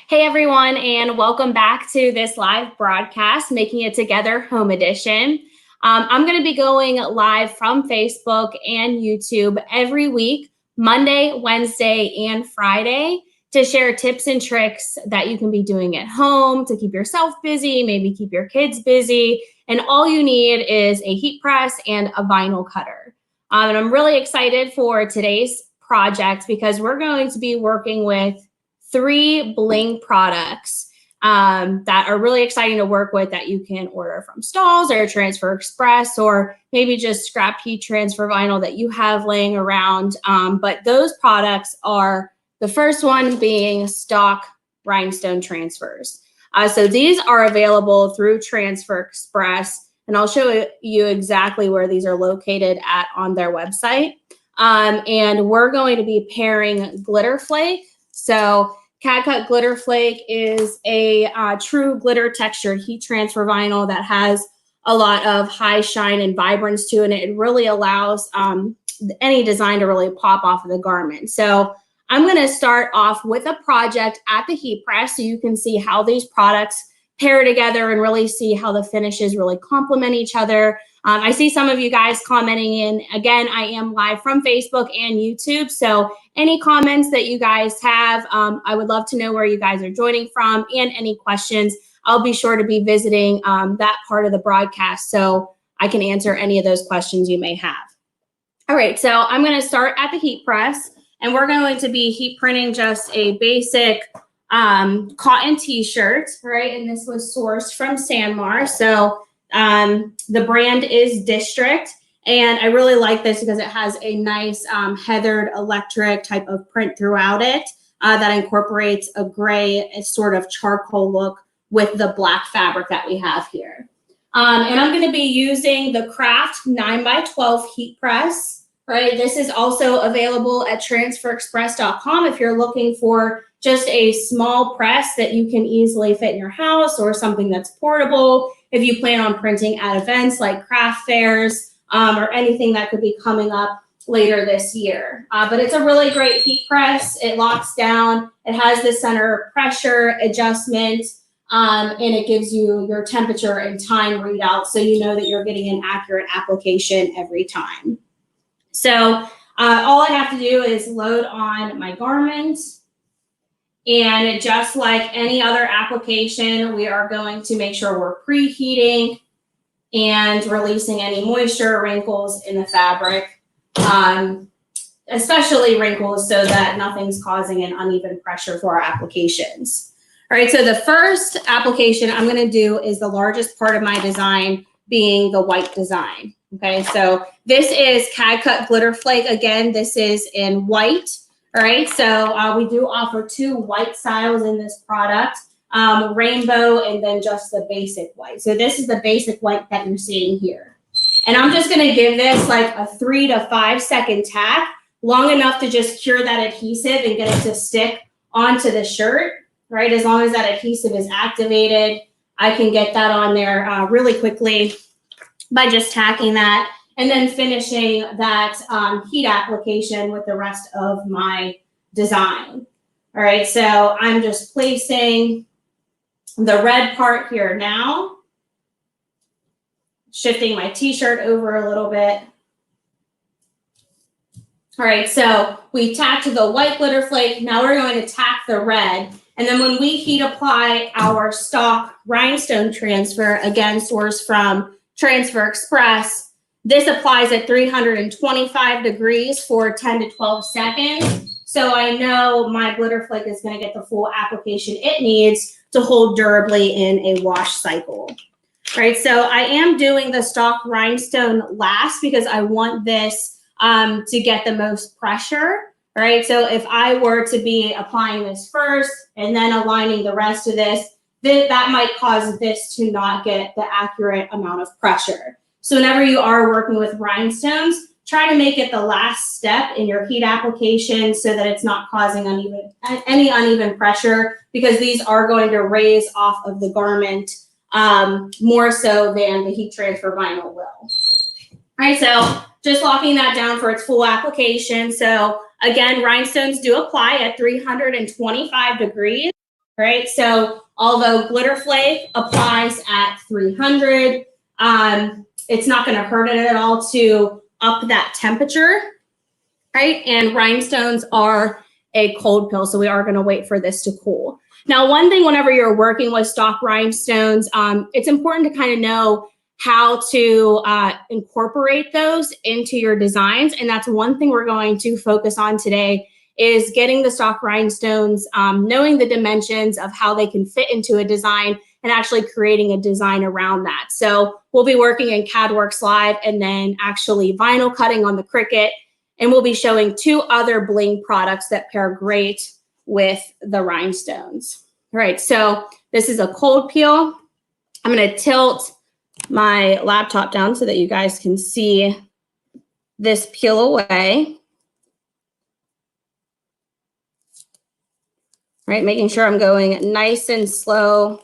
Hey everyone, and welcome back to this live broadcast, Making It Together Home Edition. I'm going to be going live from Facebook and YouTube every week, Monday, Wednesday, and Friday, to share tips and tricks that you can be doing at home to keep yourself busy, maybe keep your kids busy. And all you need is a heat press and a vinyl cutter. And I'm really excited for today's project because we're going to be working with 3 bling products that are really exciting to work with that you can order from Stalls or Transfer Express, or maybe just scrap heat transfer vinyl that you have laying around. But those products are, the first one being stock rhinestone transfers. So these are available through Transfer Express, and I'll show you exactly where these are located at on their website. And we're going to be pairing Glitter Flake. So CAD-Cut Glitter Flake is a true glitter textured heat transfer vinyl that has a lot of high shine and vibrance to it, and it really allows any design to really pop off of the garment. So I'm going to start off with a project at the heat press so you can see how these products pair together and really see how the finishes really complement each other. I see some of you guys commenting in. Again, I am live from Facebook and YouTube, so any comments that you guys have, I would love to know where you guys are joining from, and any questions. I'll be sure to be visiting that part of the broadcast so I can answer any of those questions you may have. All right, so I'm going to start at the heat press, and we're going to be heat printing just a basic cotton t-shirt, right? And this was sourced from Sanmar. So the brand is District, and I really like this because it has a nice heathered electric type of print throughout it that incorporates a gray sort of charcoal look with the black fabric that we have here. And I'm going to be using the Craft 9x12 heat press, right? This is also available at transferexpress.com if you're looking for just a small press that you can easily fit in your house, or something that's portable if you plan on printing at events like craft fairs or anything that could be coming up later this year. But it's a really great heat press. It locks down. It has the center pressure adjustment, and it gives you your temperature and time readout so you know that you're getting an accurate application every time. So all I have to do is load on my garment. And just like any other application, we are going to make sure we're preheating and releasing any moisture, wrinkles in the fabric, especially wrinkles, so that nothing's causing an uneven pressure for our applications. All right, so the first application I'm going to do is the largest part of my design, being the white design. Okay, so this is CAD-Cut Glitter Flake. Again, this is in white. All right, so we do offer 2 white styles in this product, rainbow and then just the basic white. So this is the basic white that you're seeing here. And I'm just gonna give this like a 3 to 5 second tack, long enough to just cure that adhesive and get it to stick onto the shirt, right? As long as that adhesive is activated, I can get that on there really quickly by just tacking that, and then finishing that heat application with the rest of my design. All right, so I'm just placing the red part here now, shifting my t-shirt over a little bit. All right, so we tacked the white glitter flake. Now we're going to tack the red. And then when we heat apply our stock rhinestone transfer, again, sourced from Transfer Express, this applies at 325 degrees for 10 to 12 seconds. So I know my glitter flake is going to get the full application it needs to hold durably in a wash cycle. Right, so I am doing the stock rhinestone last because I want this to get the most pressure. Right, so if I were to be applying this first and then aligning the rest of this, that might cause this to not get the accurate amount of pressure. So whenever you are working with rhinestones, try to make it the last step in your heat application so that it's not causing any uneven pressure, because these are going to raise off of the garment more so than the heat transfer vinyl will. All right, so just locking that down for its full application. So again, rhinestones do apply at 325 degrees. right? So although Glitter Flake applies at 300, it's not going to hurt it at all to up that temperature, right? And rhinestones are a cold pill, so we are going to wait for this to cool. Now, one thing whenever you're working with stock rhinestones, it's important to kind of know how to incorporate those into your designs. And that's one thing we're going to focus on today is getting the stock rhinestones, knowing the dimensions of how they can fit into a design and actually creating a design around that. So we'll be working in CADWorks Live and then actually vinyl cutting on the Cricut. And we'll be showing 2 other bling products that pair great with the rhinestones. All right, so this is a cold peel. I'm going to tilt my laptop down so that you guys can see this peel away. Right, making sure I'm going nice and slow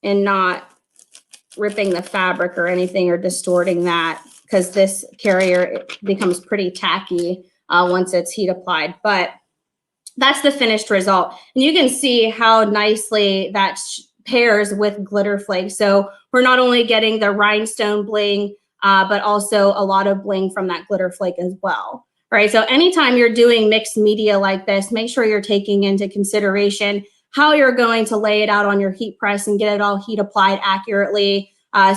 and not ripping the fabric or anything or distorting that, because this carrier becomes pretty tacky once it's heat applied. But that's the finished result. And you can see how nicely that pairs with Glitter Flake. So we're not only getting the rhinestone bling, but also a lot of bling from that Glitter Flake as well. All right, so anytime you're doing mixed media like this, make sure you're taking into consideration how you're going to lay it out on your heat press and get it all heat applied accurately.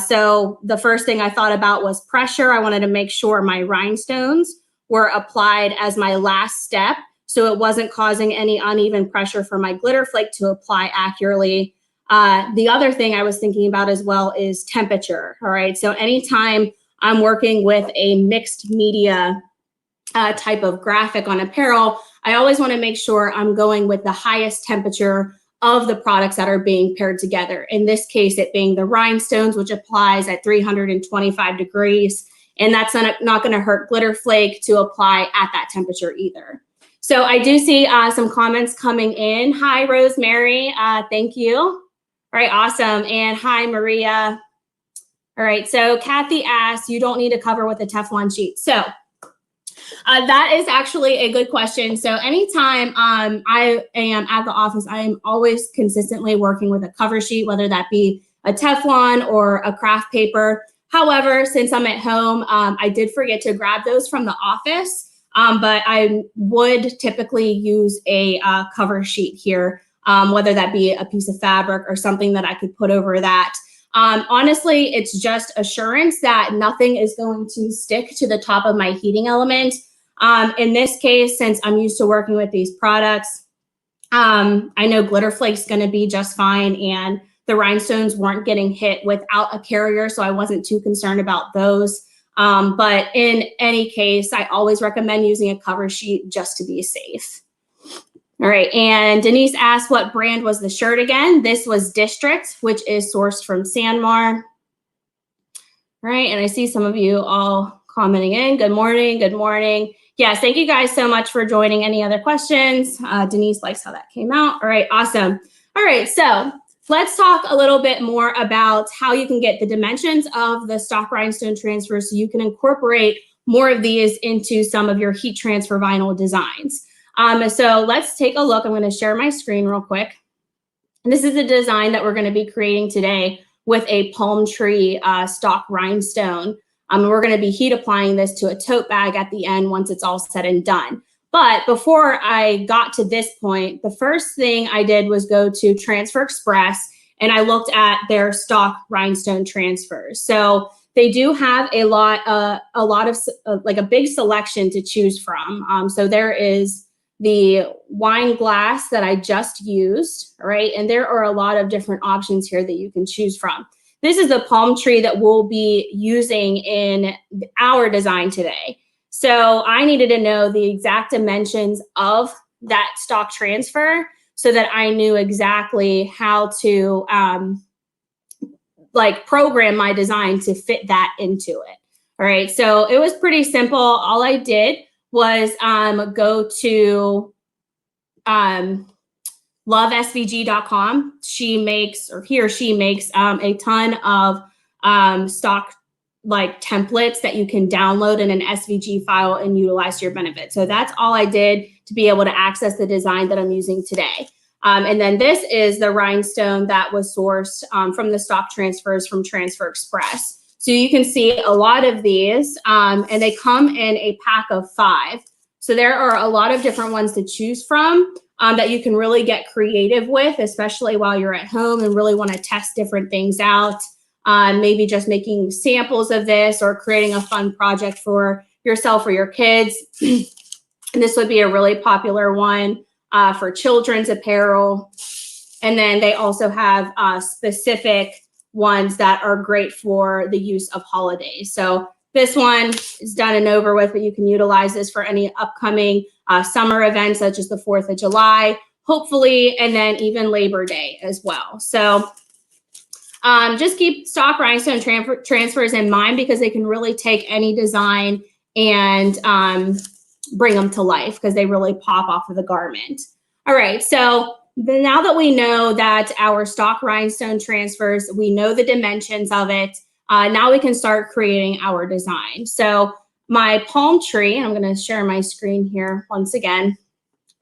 So the first thing I thought about was pressure. I wanted to make sure my rhinestones were applied as my last step, so it wasn't causing any uneven pressure for my Glitter Flake to apply accurately. The other thing I was thinking about as well is temperature. All right, so anytime I'm working with a mixed media type of graphic on apparel, I always want to make sure I'm going with the highest temperature of the products that are being paired together. In this case, it being the rhinestones, which applies at 325 degrees. And that's not going to hurt Glitter Flake to apply at that temperature either. So I do see some comments coming in. Hi, Rosemary. Thank you. All right, awesome. And hi, Maria. All right, so Kathy asks, you don't need to cover with a Teflon sheet. So that is actually a good question. So anytime I am at the office, I am always consistently working with a cover sheet, whether that be a Teflon or a craft paper. However, since I'm at home, I did forget to grab those from the office, but I would typically use a cover sheet here, whether that be a piece of fabric or something that I could put over that. Honestly, it's just assurance that nothing is going to stick to the top of my heating element. In this case, since I'm used to working with these products, I know Glitter Flake's going to be just fine, and the rhinestones weren't getting hit without a carrier, so I wasn't too concerned about those. But in any case, I always recommend using a cover sheet just to be safe. All right, and Denise asked, what brand was the shirt again? This was District, which is sourced from Sanmar. All right, and I see some of you all commenting in. Good morning, good morning. Yes, thank you guys so much for joining. Any other questions? Denise likes how that came out. All right, awesome. All right, so let's talk a little bit more about how you can get the dimensions of the stock rhinestone transfer so you can incorporate more of these into some of your heat transfer vinyl designs. So let's take a look. I'm going to share my screen real quick. And this is a design that we're going to be creating today with a palm tree stock rhinestone. We're going to be heat applying this to a tote bag at the end once it's all said and done. But before I got to this point, the first thing I did was go to Transfer Express, and I looked at their stock rhinestone transfers. So they do have a lot of like a big selection to choose from. So there is the wine glass that I just used, right? And there are a lot of different options here that you can choose from. This is the palm tree that we'll be using in our design today. So I needed to know the exact dimensions of that stock transfer so that I knew exactly how to like program my design to fit that into it. All right, so it was pretty simple. All I did was go to lovesvg.com. He or she makes a ton of stock like templates that you can download in an SVG file and utilize to your benefit. So that's all I did to be able to access the design that I'm using today. And then this is the rhinestone that was sourced from the stock transfers from Transfer Express. So you can see a lot of these, and they come in a pack of 5. So there are a lot of different ones to choose from that you can really get creative with, especially while you're at home and really want to test different things out. Maybe just making samples of this or creating a fun project for yourself or your kids. And this would be a really popular one for children's apparel. And then they also have specific ones that are great for the use of holidays. So this one is done and over with, but you can utilize this for any upcoming summer events such as the 4th of July, hopefully, and then even Labor Day as well. So just keep stock rhinestone transfers in mind because they can really take any design and bring them to life because they really pop off of the garment. All right, so now that we know that our stock rhinestone transfers, we know the dimensions of it, now we can start creating our design. So my palm tree, and I'm going to share my screen here once again.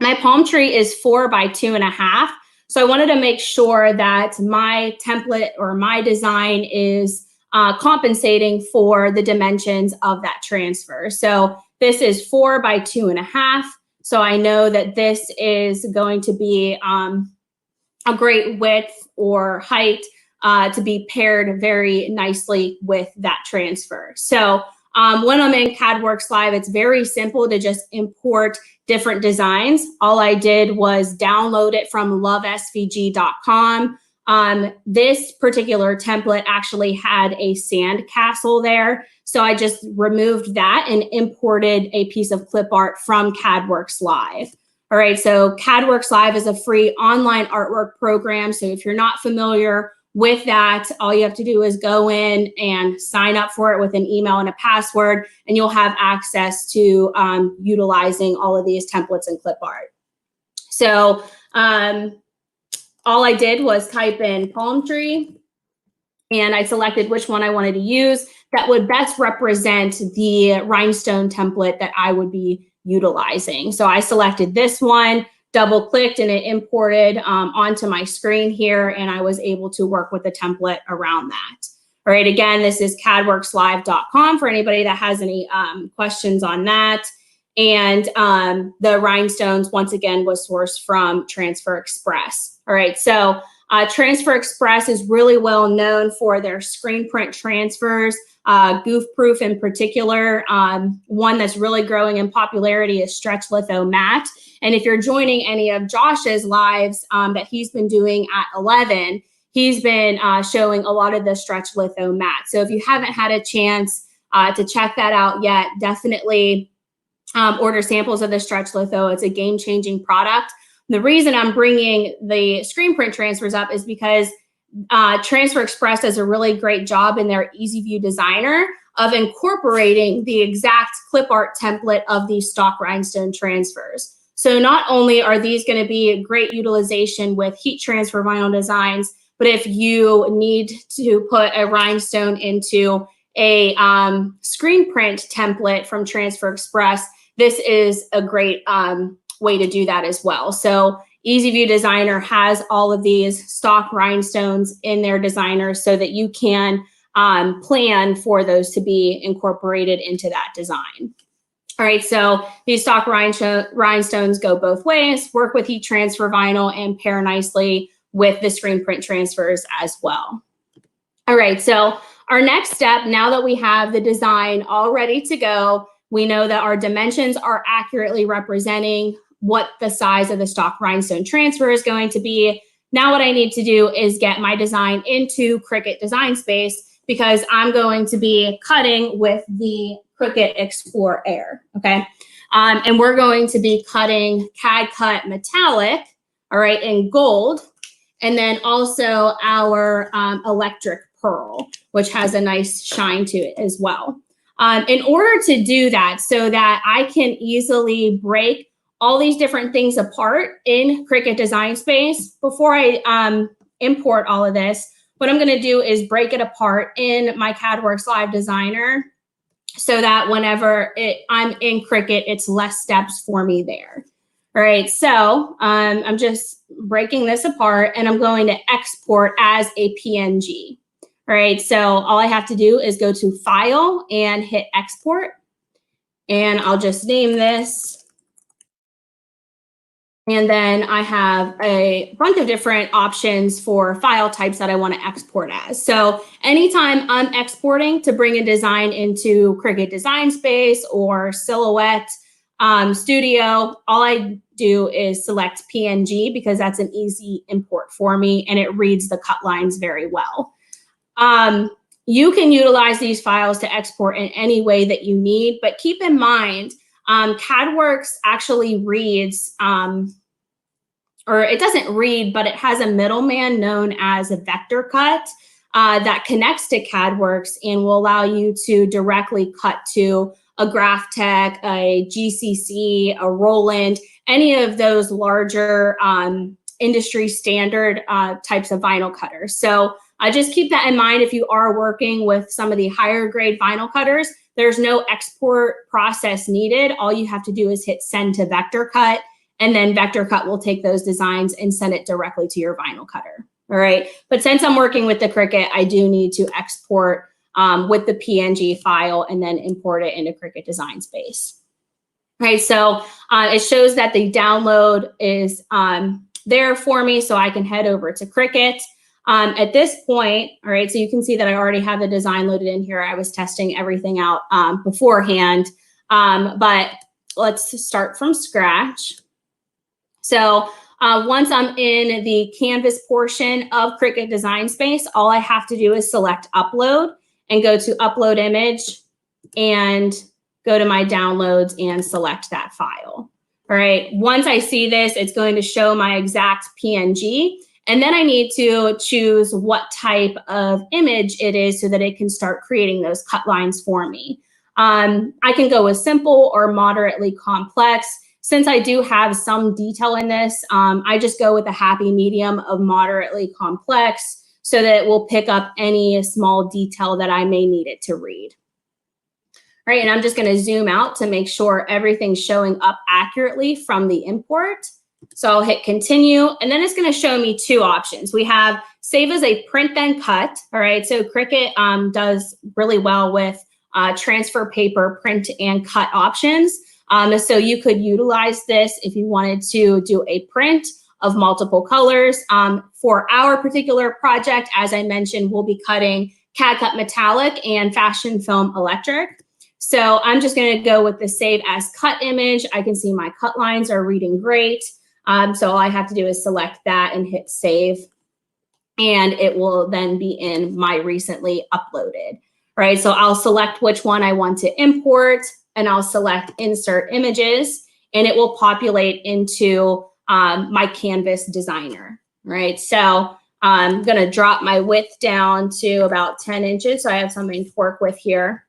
My palm tree is 4 by 2.5. So I wanted to make sure that my template or my design is compensating for the dimensions of that transfer. So this is 4 by 2.5. So I know that this is going to be a great width or height to be paired very nicely with that transfer. So when I'm in CADWorks Live, it's very simple to just import different designs. All I did was download it from lovesvg.com. This particular template actually had a sand castle there. So I just removed that and imported a piece of clip art from CADWorks Live. All right, so CADWorks Live is a free online artwork program. So if you're not familiar with that, all you have to do is go in and sign up for it with an email and a password, and you'll have access to utilizing all of these templates and clip art. So all I did was type in palm tree, and I selected which one I wanted to use that would best represent the rhinestone template that I would be utilizing. So I selected this one, double clicked, and it imported onto my screen here, and I was able to work with the template around that. All right, again, this is cadworkslive.com for anybody that has any questions on that. And the rhinestones, once again, was sourced from Transfer Express. All right, so Transfer Express is really well known for their screen print transfers, Goof Proof in particular. One that's really growing in popularity is Stretch Litho Matte. And if you're joining any of Josh's lives that he's been doing at 11, he's been showing a lot of the Stretch Litho Matte. So if you haven't had a chance to check that out yet, definitely order samples of the Stretch Litho. It's a game-changing product. The reason I'm bringing the screen print transfers up is because Transfer Express does a really great job in their Easy View Designer of incorporating the exact clip art template of these stock rhinestone transfers. So not only are these going to be a great utilization with heat transfer vinyl designs, but if you need to put a rhinestone into a screen print template from Transfer Express, this is a great way to do that as well. So Easy View Designer has all of these stock rhinestones in their designer so that you can plan for those to be incorporated into that design. All right, so these stock rhinestones go both ways, work with heat transfer vinyl, and pair nicely with the screen print transfers as well. All right, so our next step, now that we have the design all ready to go, we know that our dimensions are accurately representing what the size of the stock rhinestone transfer is going to be. Now what I need to do is get my design into Cricut Design Space because I'm going to be cutting with the Cricut Explore Air, okay? And we're going to be cutting CAD Cut Metallic, all right, in gold, and then also our electric pearl, which has a nice shine to it as well. In order to do that so that I can easily break all these different things apart in Cricut Design Space, before I import all of this, what I'm gonna do is break it apart in my CADWorks Live Designer so that whenever I'm in Cricut, it's less steps for me there. All right, so I'm just breaking this apart and I'm going to export as a PNG. All right, so all I have to do is go to File and hit Export. And I'll just name this. And then I have a bunch of different options for file types that I want to export as. So anytime I'm exporting to bring a design into Cricut Design Space or Silhouette Studio, all I do is select PNG because that's an easy import for me and it reads the cut lines very well. You can utilize these files to export in any way that you need, but keep in mind, CADWorks actually reads, or it doesn't read, but it has a middleman known as a vector cut that connects to CADWorks and will allow you to directly cut to a GraphTech, a GCC, a Roland, any of those larger industry standard types of vinyl cutters. So just keep that in mind if you are working with some of the higher grade vinyl cutters. There's no export process needed. All you have to do is hit send to vector cut, and then vector cut will take those designs and send it directly to your vinyl cutter. All right. But since I'm working with the Cricut, I do need to export with the PNG file and then import it into Cricut Design Space. All right. So it shows that the download is there for me, so I can head over to Cricut. At this point, all right, so you can see that I already have the design loaded in here. I was testing everything out beforehand, but let's start from scratch. So once I'm in the Canvas portion of Cricut Design Space, all I have to do is select Upload and go to Upload Image and go to my downloads and select that file. All right, once I see this, it's going to show my exact PNG. And then I need to choose what type of image it is so that it can start creating those cut lines for me. I can go with simple or moderately complex. Since I do have some detail in this, I just go with a happy medium of moderately complex so that it will pick up any small detail that I may need it to read. All right, and I'm just going to zoom out to make sure everything's showing up accurately from the import. So I'll hit continue, and then it's going to show me two options. We have save as a print then cut. All right, so Cricut does really well with transfer paper, print and cut options. So you could utilize this if you wanted to do a print of multiple colors. For our particular project, as I mentioned, we'll be cutting CAD Cut Metallic and Fashion Film Electric. So I'm just going to go with the save as cut image. I can see my cut lines are reading great. So all I have to do is select that and hit save, and it will then be in my recently uploaded. Right, so I'll select which one I want to import, and I'll select insert images, and it will populate into my Canvas designer. Right, so I'm going to drop my width down to about 10 inches, so I have something to work with here.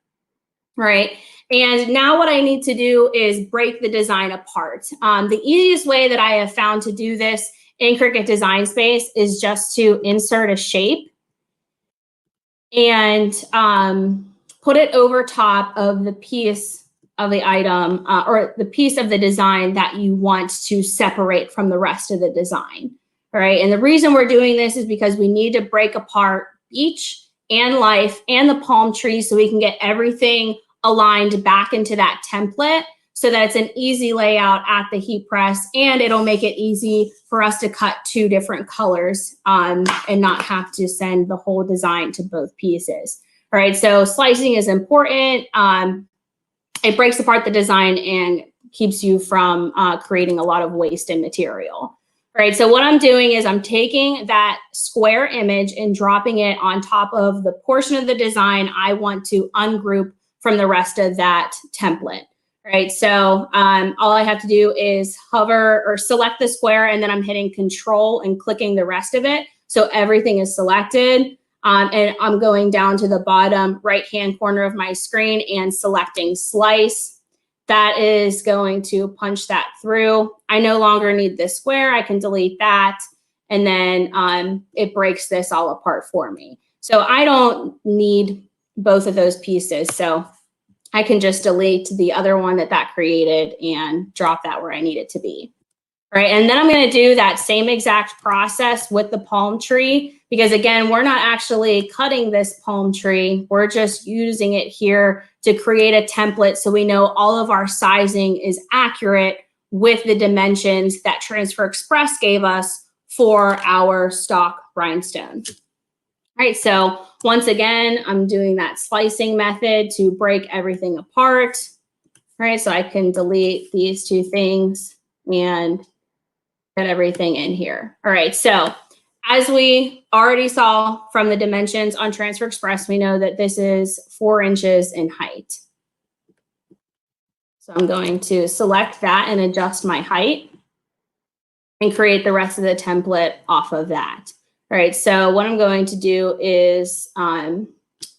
Right. And now what I need to do is break the design apart. The easiest way that I have found to do this in Cricut Design Space is just to insert a shape and put it over top of the piece of the item or the piece of the design that you want to separate from the rest of the design. All right. And the reason we're doing this is because we need to break apart Beach and Life and the palm tree so we can get everything aligned back into that template so that it's an easy layout at the heat press, and it'll make it easy for us to cut two different colors and not have to send the whole design to both pieces. All right, so slicing is important. It breaks apart the design and keeps you from creating a lot of waste in material. All right, so what I'm doing is I'm taking that square image and dropping it on top of the portion of the design I want to ungroup from the rest of that template. Right, so all I have to do is hover or select the square, and then I'm hitting Control and clicking the rest of it. So everything is selected, and I'm going down to the bottom right-hand corner of my screen and selecting Slice. That is going to punch that through. I no longer need this square. I can delete that, and then it breaks this all apart for me. So I don't need both of those pieces. So I can just delete the other one that created and drop that where I need it to be. All right, and then I'm going to do that same exact process with the palm tree, because again, we're not actually cutting this palm tree. We're just using it here to create a template so we know all of our sizing is accurate with the dimensions that Transfer Express gave us for our stock rhinestone. All right, so once again, I'm doing that slicing method to break everything apart. All right, so I can delete these two things and get everything in here. All right, so as we already saw from the dimensions on Transfer Express, we know that this is 4 inches in height. So I'm going to select that and adjust my height and create the rest of the template off of that. All right, so what I'm going to do is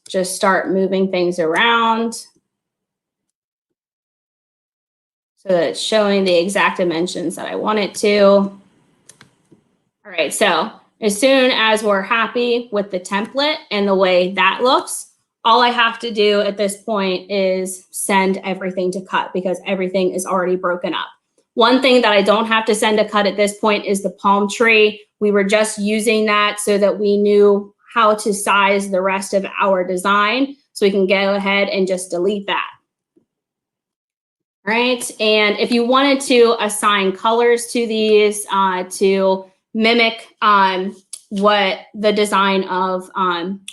just start moving things around so that it's showing the exact dimensions that I want it to. All right, so as soon as we're happy with the template and the way that looks, all I have to do at this point is send everything to cut because everything is already broken up. One thing that I don't have to send to cut at this point is the palm tree. We were just using that so that we knew how to size the rest of our design. So we can go ahead and just delete that. All right, and if you wanted to assign colors to these to mimic what the design of,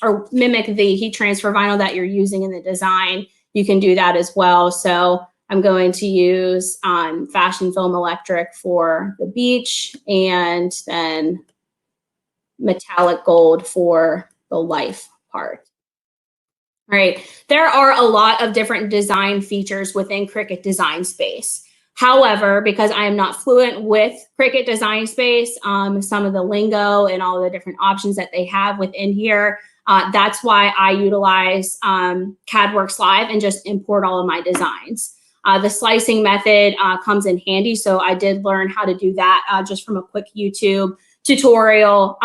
or mimic the heat transfer vinyl that you're using in the design, you can do that as well. So I'm going to use Fashion Film Electric for the beach and then metallic gold for the life part. All right, there are a lot of different design features within Cricut Design Space. However, because I am not fluent with Cricut Design Space, some of the lingo and all the different options that they have within here, that's why I utilize CADWorks Live and just import all of my designs. The slicing method comes in handy, so I did learn how to do that just from a quick YouTube tutorial,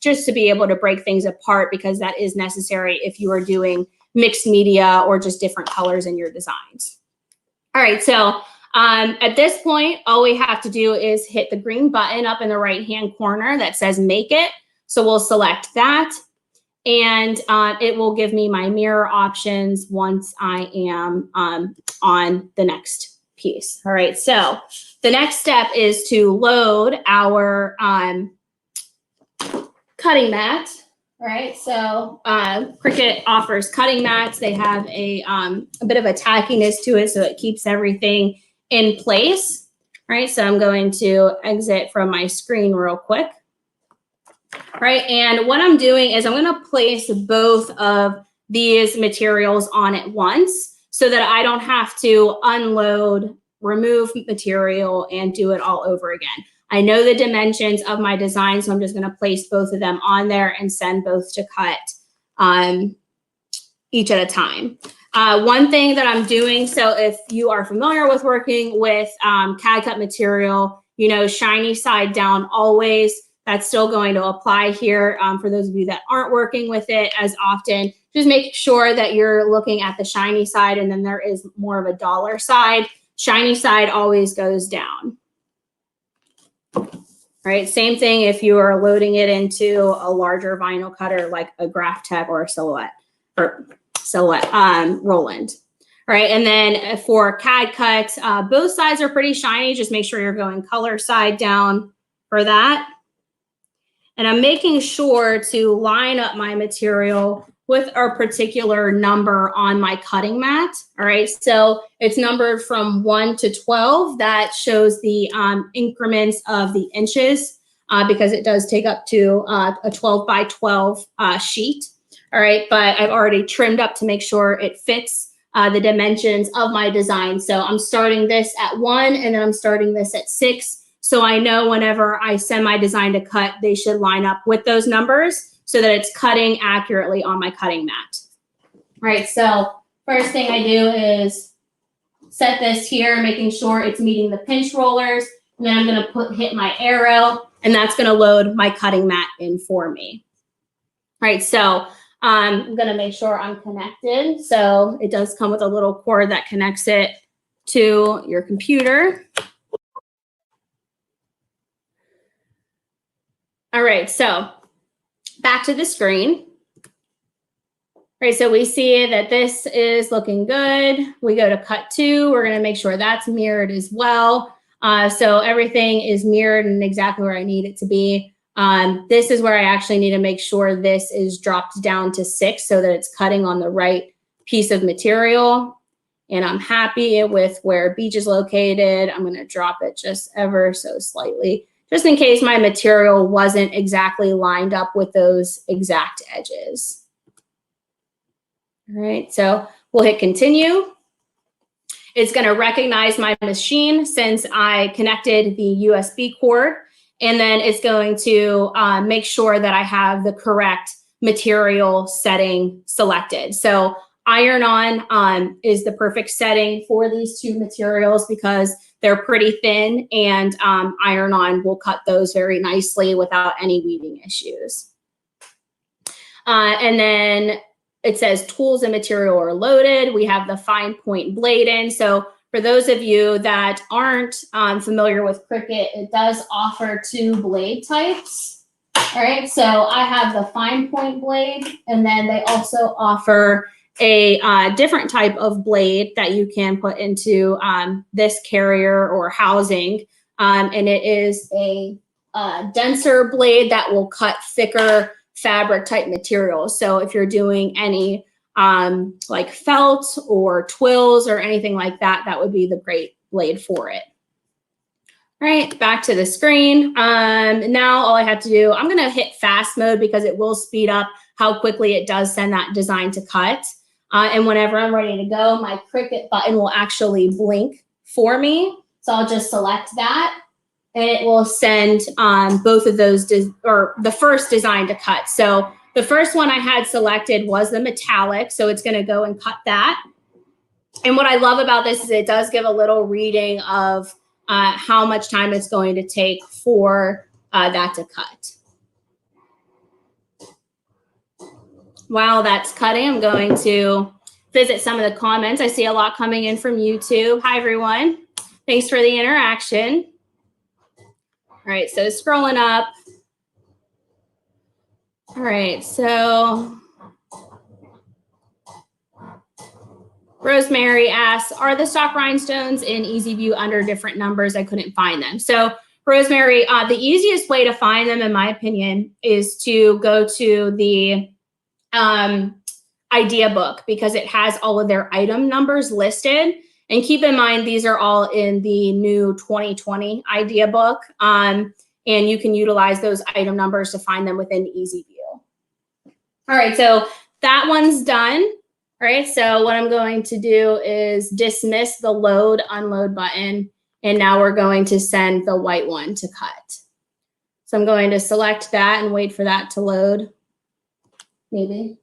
just to be able to break things apart, because that is necessary if you are doing mixed media or just different colors in your designs. All right, so at this point, all we have to do is hit the green button up in the right-hand corner that says Make It. So we'll select that, and it will give me my mirror options once I am on the next piece. All right, so the next step is to load our cutting mat. All right, so Cricut offers cutting mats. They have a bit of a tackiness to it, so it keeps everything in place. All right, so I'm going to exit from my screen real quick. All right, and what I'm doing is I'm going to place both of these materials on at once so that I don't have to unload, remove material, and do it all over again. I know the dimensions of my design, so I'm just going to place both of them on there and send both to cut each at a time. One thing that I'm doing, so if you are familiar with working with CAD cut material, you know, shiny side down always. That's still going to apply here for those of you that aren't working with it as often. Just make sure that you're looking at the shiny side, and then there is more of a dollar side. Shiny side always goes down. Right, same thing if you are loading it into a larger vinyl cutter like a Graph Tech or a Silhouette Roland. All right, and then for CAD cuts, both sides are pretty shiny. Just make sure you're going color side down for that. And I'm making sure to line up my material with a particular number on my cutting mat. All right, so it's numbered from 1 to 12. That shows the increments of the inches because it does take up to a 12 by 12 sheet. All right, but I've already trimmed up to make sure it fits the dimensions of my design. So I'm starting this at 1 and then I'm starting this at 6. So I know whenever I send my design to cut, they should line up with those numbers so that it's cutting accurately on my cutting mat. All right, so first thing I do is set this here, making sure it's meeting the pinch rollers. And then I'm gonna hit my arrow, and that's gonna load my cutting mat in for me. All right, so I'm gonna make sure I'm connected. So it does come with a little cord that connects it to your computer. All right, so back to the screen. Right, so we see that this is looking good. We go to cut 2. We're going to make sure that's mirrored as well. So everything is mirrored and exactly where I need it to be. This is where I actually need to make sure this is dropped down to 6 so that it's cutting on the right piece of material. And I'm happy with where beach is located. I'm going to drop it just ever so slightly, just in case my material wasn't exactly lined up with those exact edges. All right, so we'll hit continue. It's going to recognize my machine since I connected the USB cord, and then it's going to make sure that I have the correct material setting selected. So iron on is the perfect setting for these 2 materials because they're pretty thin, and iron on will cut those very nicely without any weaving issues. And then it says tools and material are loaded. We have the fine point blade in. So for those of you that aren't familiar with Cricut, it does offer 2 blade types. All right, so I have the fine point blade, and then they also offer a different type of blade that you can put into this carrier or housing. And it is a denser blade that will cut thicker fabric type materials. So if you're doing any like felt or twills or anything like that, that would be the great blade for it. All right, back to the screen. Now all I have to do, I'm going to hit fast mode because it will speed up how quickly it does send that design to cut. And whenever I'm ready to go, my Cricut button will actually blink for me. So I'll just select that, and it will send both of those, or the first design to cut. So the first one I had selected was the metallic, so it's going to go and cut that. And what I love about this is it does give a little reading of how much time it's going to take for that to cut. While that's cutting, I'm going to visit some of the comments. I see a lot coming in from YouTube. Hi, everyone. Thanks for the interaction. All right, so scrolling up. All right, so Rosemary asks, are the stock rhinestones in EasyView under different numbers? I couldn't find them. So Rosemary, the easiest way to find them, in my opinion, is to go to the idea book because it has all of their item numbers listed. And keep in mind, these are all in the new 2020 idea book. And you can utilize those item numbers to find them within EasyView. All right, so that one's done. All right, so what I'm going to do is dismiss the load, unload button. And now we're going to send the white one to cut. So I'm going to select that and wait for that to load. Maybe.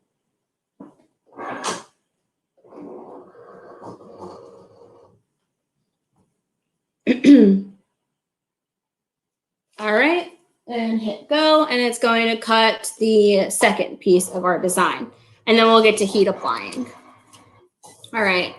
All right, and hit go, and it's going to cut the second piece of our design. And then we'll get to heat applying. All right.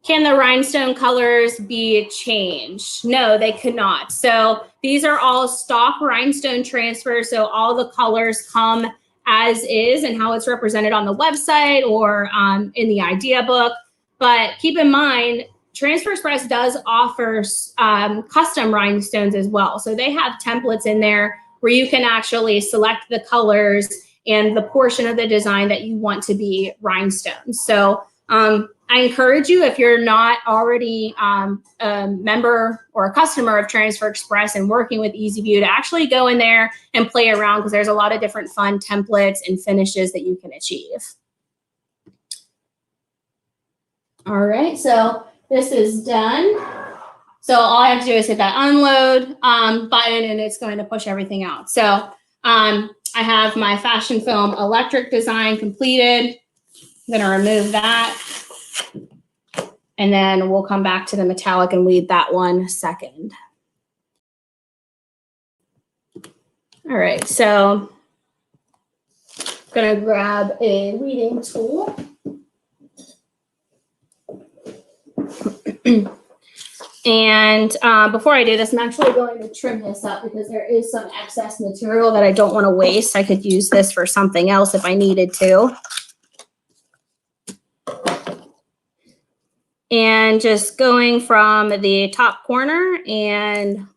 Can the rhinestone colors be changed? No, they could not. So these are all stock rhinestone transfers. So all the colors come as is and how it's represented on the website or in the idea book. But keep in mind, Transfer Express does offer custom rhinestones as well. So they have templates in there where you can actually select the colors and the portion of the design that you want to be rhinestones. So I encourage you, if you're not already a member or a customer of Transfer Express and working with EasyView, to actually go in there and play around because there's a lot of different fun templates and finishes that you can achieve. All right, so this is done. So all I have to do is hit that unload button and it's going to push everything out. So I have my fashion film electric design completed. I'm going to remove that. And then we'll come back to the metallic and weed that one second. All right, so I'm going to grab a weeding tool. And before I do this, I'm actually going to trim this up because there is some excess material that I don't want to waste. I could use this for something else if I needed to. And just going from the top corner and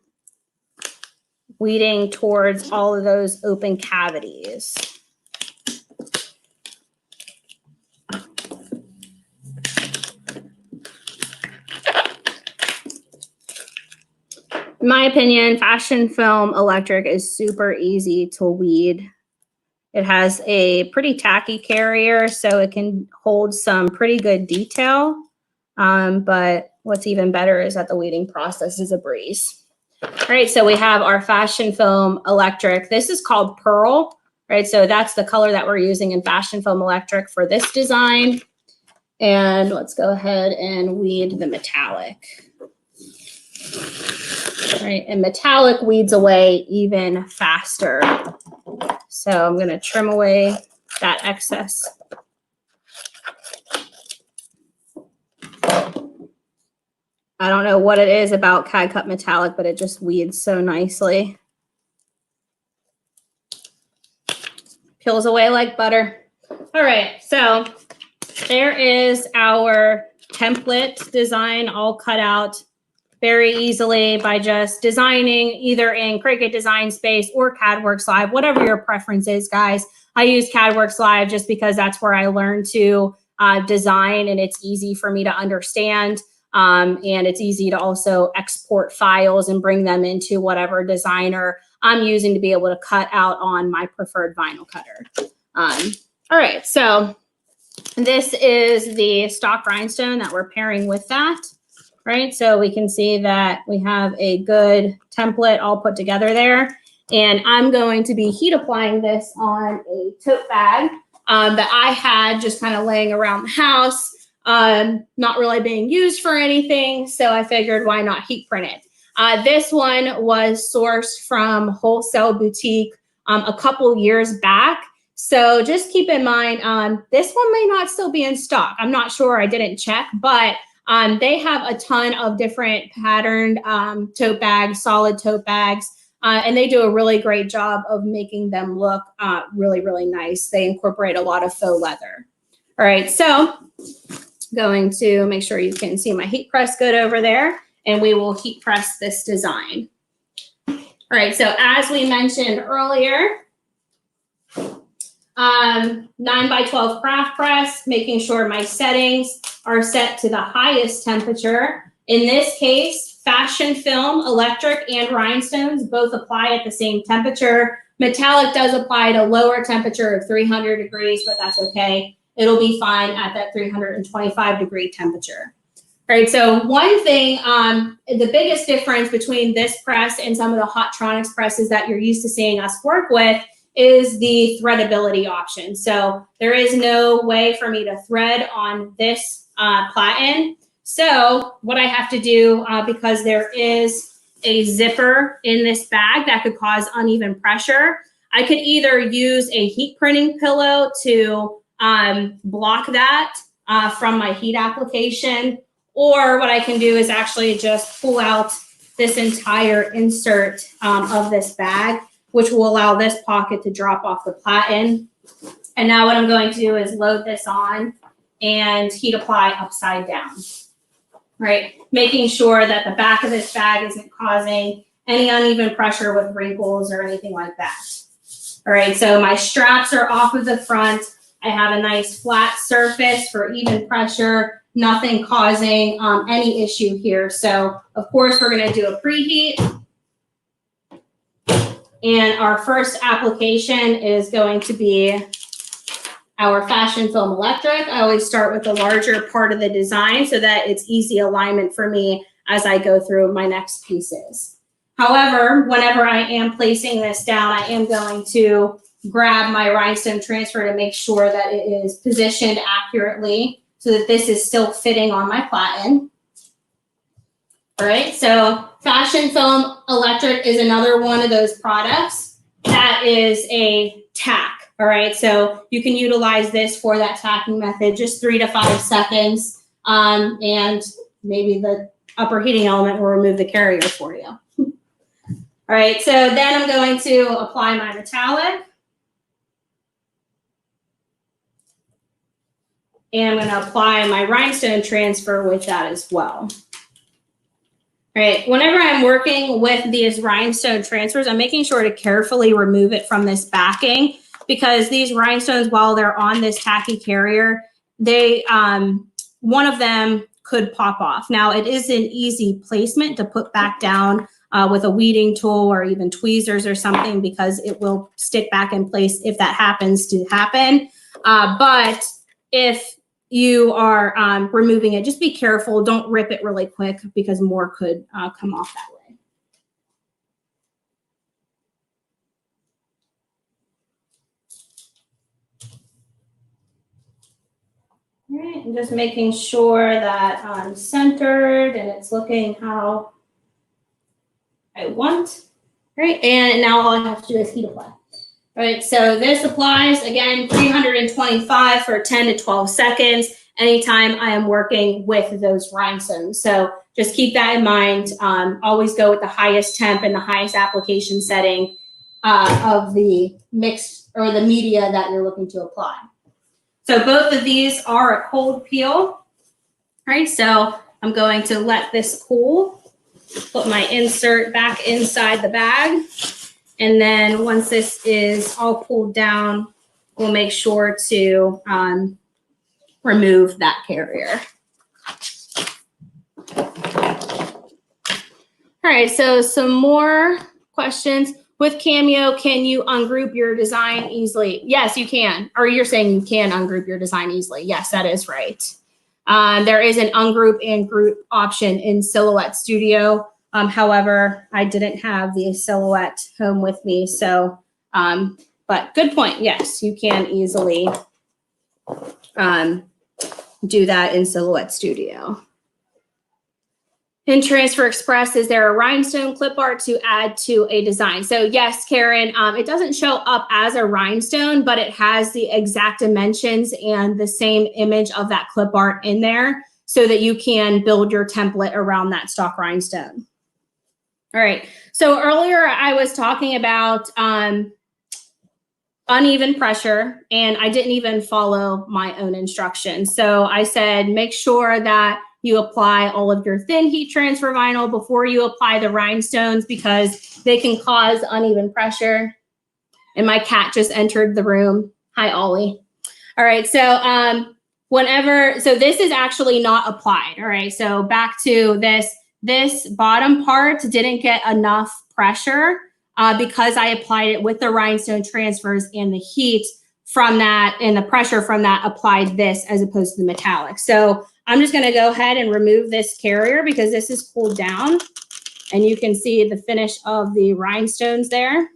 weeding towards all of those open cavities. In my opinion, Fashion Film Electric is super easy to weed. It has a pretty tacky carrier, so it can hold some pretty good detail. But what's even better is that the weeding process is a breeze. All right, so we have our Fashion Film Electric. This is called Pearl, right? So that's the color that we're using in Fashion Film Electric for this design. And let's go ahead and weed the metallic. All right, and metallic weeds away even faster. So I'm going to trim away that excess. I don't know what it is about CAD Cut Metallic, but it just weeds so nicely. Peels away like butter. All right, so there is our template design all cut out very easily by just designing either in Cricut Design Space or CADWorks Live, whatever your preference is, guys. I use CADWorks Live just because that's where I learned to design, and it's easy for me to understand. And it's easy to also export files and bring them into whatever designer I'm using to be able to cut out on my preferred vinyl cutter. All right, so this is the stock rhinestone that we're pairing with that. Right, so we can see that we have a good template all put together there. And I'm going to be heat applying this on a tote bag that I had just kind of laying around the house, not really being used for anything. So I figured, why not heat print it? This one was sourced from Wholesale Boutique a couple years back. So just keep in mind, this one may not still be in stock. I'm not sure, I didn't check, but they have a ton of different patterned tote bags, solid tote bags, and they do a really great job of making them look really, really nice. They incorporate a lot of faux leather. All right, so going to make sure you can see my heat press good over there, and we will heat press this design. All right, so as we mentioned earlier, 9x12 craft press, making sure my settings are set to the highest temperature. In this case, Fashion Film, Electric, and Rhinestones both apply at the same temperature. Metallic does apply at a lower temperature of 300 degrees, but that's okay. It'll be fine at that 325 degree temperature. All right, so one thing, the biggest difference between this press and some of the Hottronics presses that you're used to seeing us work with is the threadability option. So there is no way for me to thread on this platen. So what I have to do, because there is a zipper in this bag that could cause uneven pressure, I could either use a heat printing pillow to block that from my heat application, or what I can do is actually just pull out this entire insert of this bag, which will allow this pocket to drop off the platen. And now what I'm going to do is load this on and heat apply upside down, right? Making sure that the back of this bag isn't causing any uneven pressure with wrinkles or anything like that. All right, so my straps are off of the front. I have a nice flat surface for even pressure, nothing causing any issue here. So of course we're gonna do a preheat. And our first application is going to be our Fashion Film Electric. I always start with the larger part of the design so that it's easy alignment for me as I go through my next pieces. However, whenever I am placing this down, I am going to grab my rhinestone transfer to make sure that it is positioned accurately so that this is still fitting on my platen. All right, so Fashion Film Electric is another one of those products that is a tack. All right, so you can utilize this for that tacking method, just 3 to 5 seconds, and maybe the upper heating element will remove the carrier for you. All right, so then I'm going to apply my metallic. And I'm going to apply my rhinestone transfer with that as well. All right, whenever I'm working with these rhinestone transfers, I'm making sure to carefully remove it from this backing, because these rhinestones, while they're on this tacky carrier, they one of them could pop off. Now, it is an easy placement to put back down with a weeding tool or even tweezers or something, because it will stick back in place if that happens to happen. But if you are removing it, just be careful. Don't rip it really quick, because more could come off that way. All right, I'm just making sure that I'm centered and it's looking how I want. All right, and now all I have to do is heat apply. All right, so this applies, again, 325 for 10 to 12 seconds anytime I am working with those rhinestones. So just keep that in mind. Always go with the highest temp and the highest application setting of the mix or the media that you're looking to apply. So both of these are a cold peel. All right, so I'm going to let this cool, put my insert back inside the bag. And then once this is all cooled down, we'll make sure to remove that carrier. All right, so some more questions. With Cameo, can you ungroup your design easily? Yes, you can. Or you're saying you can ungroup your design easily. Yes, that is right. There is an ungroup and group option in Silhouette Studio. However, I didn't have the Silhouette home with me, so, but good point. Yes, you can easily do that in Silhouette Studio. In Transfer Express, is there a rhinestone clip art to add to a design? So yes, Karen, it doesn't show up as a rhinestone, but it has the exact dimensions and the same image of that clip art in there so that you can build your template around that stock rhinestone. All right, so earlier I was talking about uneven pressure, and I didn't even follow my own instructions. So I said, make sure that you apply all of your thin heat transfer vinyl before you apply the rhinestones, because they can cause uneven pressure. And my cat just entered the room. Hi, Ollie. All right, so so this is actually not applied. All right, so back to this bottom part didn't get enough pressure because I applied it with the rhinestone transfers, and the heat from that and the pressure from that applied this as opposed to the metallic. So I'm just going to go ahead and remove this carrier because this is cooled down, and you can see the finish of the rhinestones there.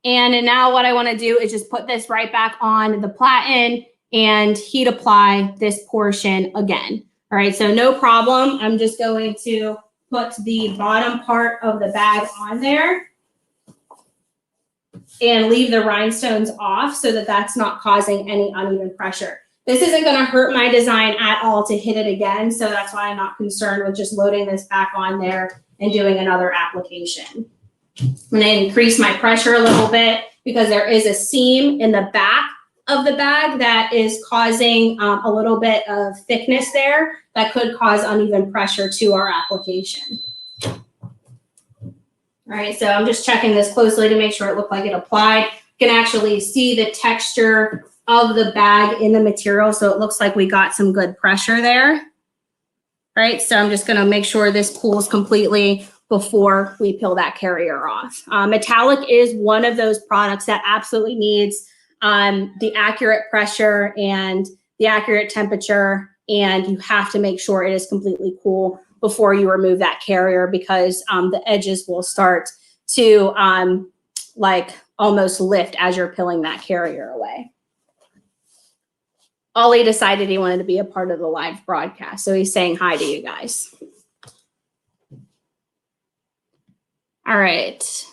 And now what I want to do is just put this right back on the platen and heat apply this portion again. All right, so no problem. I'm just going to put the bottom part of the bag on there and leave the rhinestones off so that that's not causing any uneven pressure. This isn't going to hurt my design at all to hit it again, so that's why I'm not concerned with just loading this back on there and doing another application. I'm going to increase my pressure a little bit because there is a seam in the back of the bag that is causing a little bit of thickness there that could cause uneven pressure to our application. All right, so I'm just checking this closely to make sure it looked like it applied. You can actually see the texture of the bag in the material, so it looks like we got some good pressure there. All right, so I'm just gonna make sure this cools completely before we peel that carrier off. Metallic is one of those products that absolutely needs the accurate pressure and the accurate temperature, and you have to make sure it is completely cool before you remove that carrier, because the edges will start to like almost lift as you're peeling that carrier away. Ollie decided he wanted to be a part of the live broadcast, so he's saying hi to you guys. All right.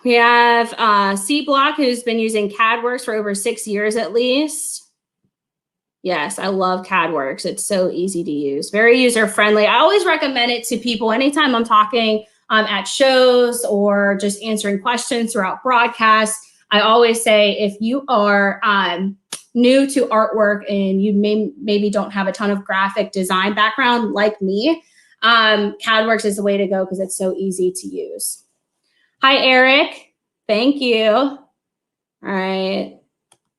We have C Block, who's been using CADWorks for over 6 years at least. Yes, I love CADWorks. It's so easy to use, very user-friendly. I always recommend it to people anytime I'm talking at shows or just answering questions throughout broadcasts. I always say, if you are new to artwork and you maybe don't have a ton of graphic design background like me, CADWorks is the way to go because it's so easy to use. Hi, Eric. Thank you. All right.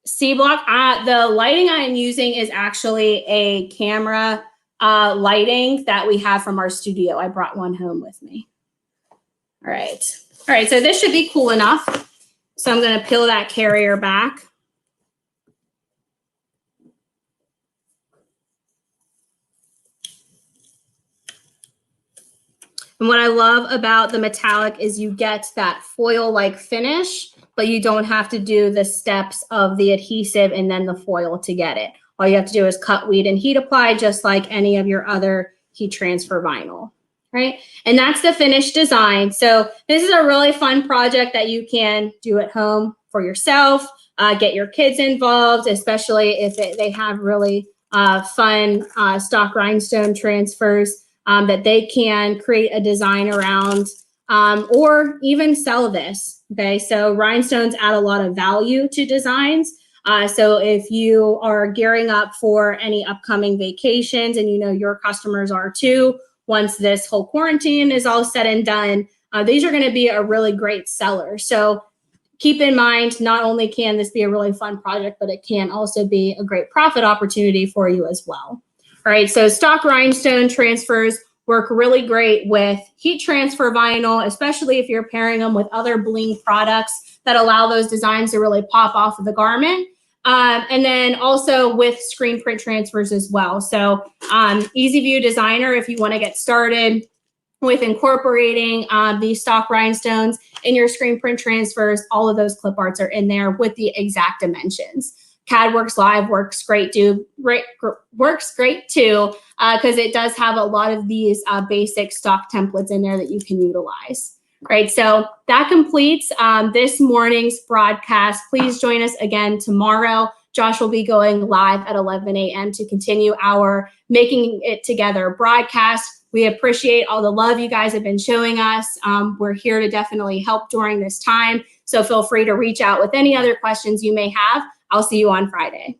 C Block, the lighting I am using is actually a camera lighting that we have from our studio. I brought one home with me. All right. All right, so this should be cool enough. So I'm going to peel that carrier back. And what I love about the metallic is you get that foil-like finish, but you don't have to do the steps of the adhesive and then the foil to get it. All you have to do is cut, weed, and heat apply, just like any of your other heat transfer vinyl, right? And that's the finished design. So this is a really fun project that you can do at home for yourself, get your kids involved, especially if they have really fun stock rhinestone transfers that they can create a design around, or even sell this. Okay, so rhinestones add a lot of value to designs. So if you are gearing up for any upcoming vacations, and you know your customers are too, once this whole quarantine is all said and done, these are going to be a really great seller. So keep in mind, not only can this be a really fun project, but it can also be a great profit opportunity for you as well. All right, so stock rhinestone transfers work really great with heat transfer vinyl, especially if you're pairing them with other bling products that allow those designs to really pop off of the garment. And then also with screen print transfers as well. So Easy View Designer, if you want to get started with incorporating these stock rhinestones in your screen print transfers, all of those clip arts are in there with the exact dimensions. CADWorks Live works great too, because it does have a lot of these basic stock templates in there that you can utilize. Right, so that completes this morning's broadcast. Please join us again tomorrow. Josh will be going live at 11 a.m. to continue our Making It Together broadcast. We appreciate all the love you guys have been showing us. We're here to definitely help during this time. So feel free to reach out with any other questions you may have. I'll see you on Friday.